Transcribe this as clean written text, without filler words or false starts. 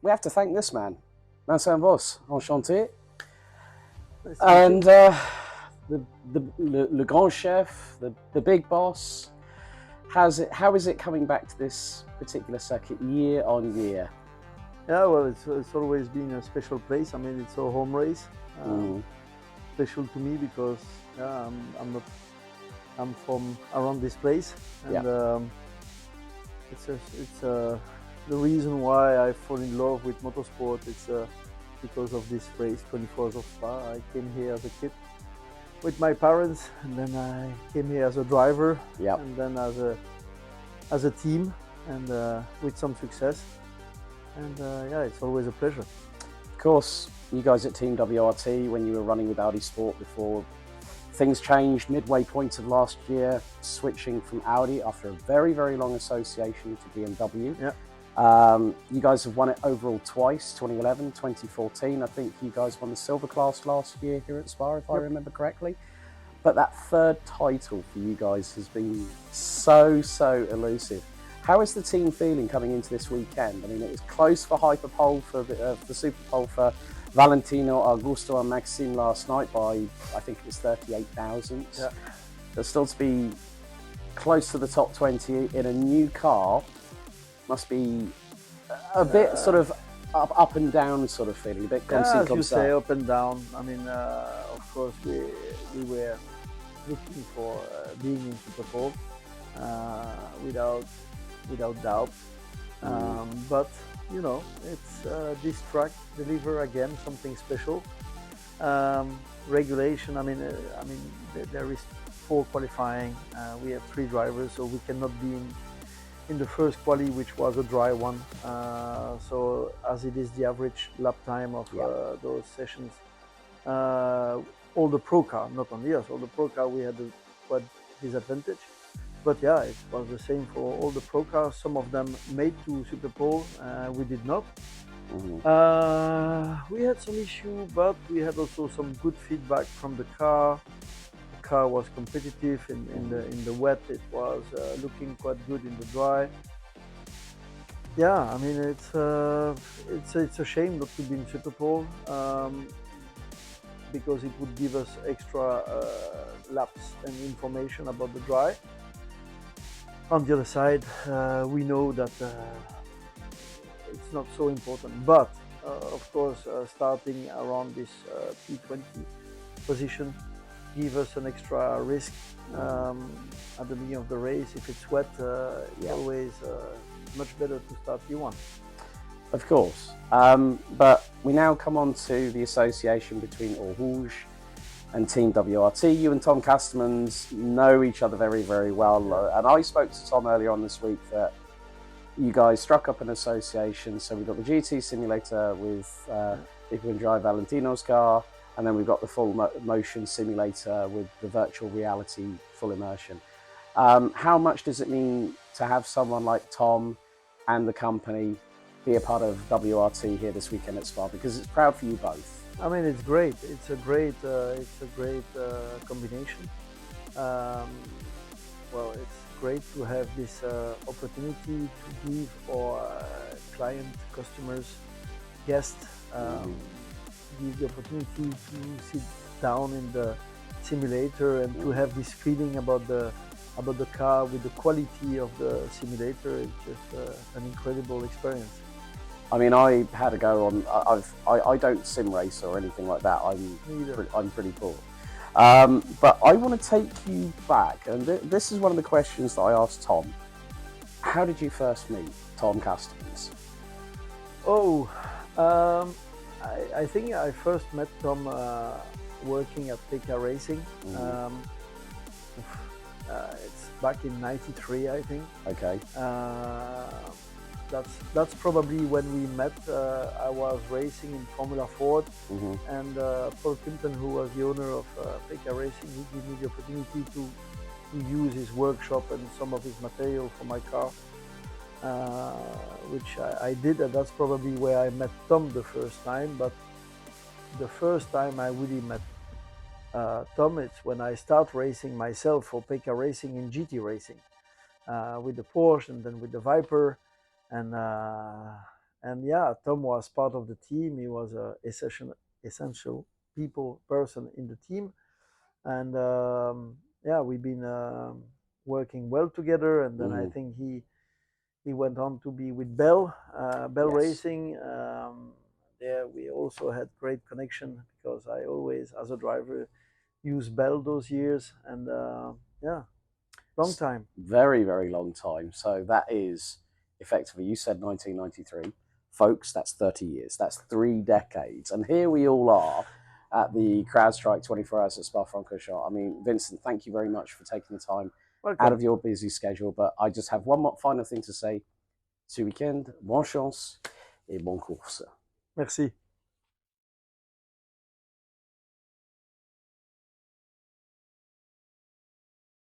we have to thank this man, Vincent Vosse, enchanté. Nice And le grand chef, the big boss. How is it coming back to this particular circuit year on year? Yeah, well, it's always been a special place. I mean, it's a home race. Special to me because I'm from around this place, and it's the reason why I fall in love with motorsport. It's because of this race, 24 Hours of Spa. I came here as a kid with my parents, and then I came here as a driver, and then as a team, and with some success. And yeah, it's always a pleasure. Of course, you guys at Team WRT, when you were running with Audi Sport before, things changed midway point of last year, switching from Audi after a very, very long association to BMW. You guys have won it overall twice, 2011, 2014. I think you guys won the silver class last year here at Spa, if I remember correctly. But that third title for you guys has been so elusive. How is the team feeling coming into this weekend? I mean, it was close for Hyperpole for the Super Pole for Valentino, Augusto and Maxime last night by, I think it was 38,000. There's still to be close to the top 20 in a new car. Must be a bit sort of up and down sort of feeling, a bit as you say, up and down. I mean, of course, we were looking for being in Super Pole without doubt. But you know, it's this track deliver again something special. Regulation. I mean, there is 4 qualifying. We have 3 drivers, so we cannot be in the first quali, which was a dry one. So as it is the average lap time of those sessions, all the pro car, not only us, all the pro car, we had a quite disadvantage. But yeah, it was the same for all the pro cars. Some of them made to Super Pole, we did not. We had some issue, but we had also some good feedback from the car. The car was competitive in the wet. It was looking quite good in the dry. Yeah, I mean, it's a shame not to be in Super Pole, because it would give us extra laps and information about the dry. On the other side, we know that it's not so important, but of course, starting around this P20 position give us an extra risk at the beginning of the race. If it's wet, it's always much better to start P1. Of course, but we now come on to the association between O-Rouge and Team WRT. You and Tom Castermans know each other very, very well. And I spoke to Tom earlier on this week that you guys struck up an association. So we've got the GT simulator with people who can drive Valentino's car, and then we've got the full motion simulator with the virtual reality full immersion. How much does it mean to have someone like Tom and the company be a part of WRT here this weekend at Spa? Because it's proud for you both. I mean, it's great. It's a great combination. Well, it's great to have this opportunity to give our client, customers, guests, give the opportunity to sit down in the simulator and to have this feeling about the car with the quality of the simulator. It's just an incredible experience. I mean, I had a go on. I don't sim race or anything like that. I'm pretty poor. But I want to take you back, and this is one of the questions that I asked Tom. How did you first meet Tom Castermans? Oh, I think I first met Tom working at PK Racing. It's back in '93, I think. Okay. That's probably when we met. I was racing in Formula Ford, and Paul Clinton, who was the owner of PK Racing, he gave me the opportunity to use his workshop and some of his material for my car, which I did, and that's probably where I met Tom the first time. But the first time I really met Tom, it's when I start racing myself for PK Racing in GT Racing with the Porsche and then with the Viper. And And yeah, Tom was part of the team. He was a essential person in the team, and yeah, we've been working well together. And then I Mm, think he went on to be with Bell yes. Racing. There we also had great connection because I always, as a driver, used Bell those years, and yeah, long time. Very, very long time. So that is effectively, you said 1993. Folks, that's 30 years. That's 3 decades. And here we all are at the CrowdStrike 24 Hours at Spa-Francorchamps. I mean, Vincent, thank you very much for taking the time out Welcome. of your busy schedule. But I just have one more final thing to say. Ce week-end, bonne chance et bonne course. Merci.